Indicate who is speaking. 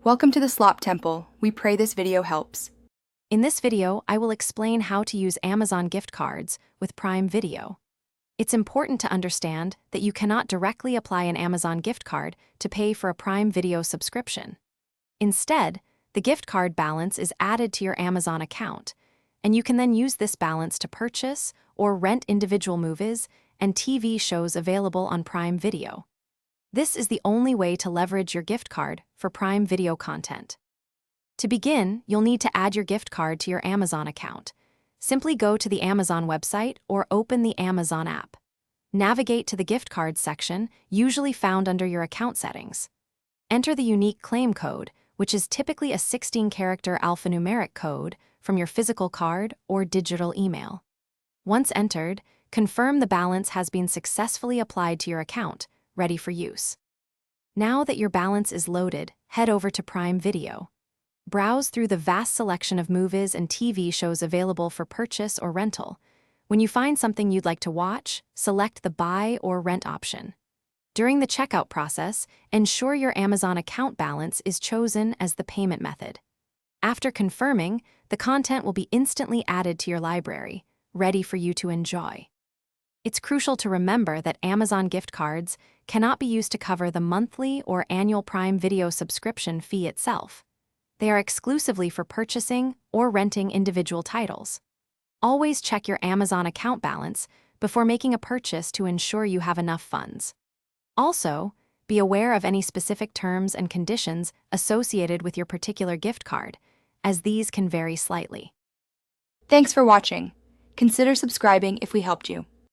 Speaker 1: Welcome to the Slop Temple. We pray this video helps.
Speaker 2: In this video, I will explain how to use Amazon gift cards with Prime Video. It's important to understand that you cannot directly apply an Amazon gift card to pay for a Prime Video subscription. Instead, the gift card balance is added to your Amazon account, and you can then use this balance to purchase or rent individual movies and TV shows available on Prime Video. This is the only way to leverage your gift card for Prime Video content. To begin, you'll need to add your gift card to your Amazon account. Simply go to the Amazon website or open the Amazon app. Navigate to the gift cards section, usually found under your account settings. Enter the unique claim code, which is typically a 16-character alphanumeric code from your physical card or digital email. Once entered, confirm the balance has been successfully applied to your account, ready for use. Now that your balance is loaded, head over to Prime Video. Browse through the vast selection of movies and TV shows available for purchase or rental. When you find something you'd like to watch, select the buy or rent option. During the checkout process, ensure your Amazon account balance is chosen as the payment method. After confirming, the content will be instantly added to your library, ready for you to enjoy. It's crucial to remember that Amazon gift cards cannot be used to cover the monthly or annual Prime Video subscription fee itself. They are exclusively for purchasing or renting individual titles. Always check your Amazon account balance before making a purchase to ensure you have enough funds. Also, be aware of any specific terms and conditions associated with your particular gift card, as these can vary slightly.
Speaker 1: Thanks for watching. Consider subscribing if we helped you.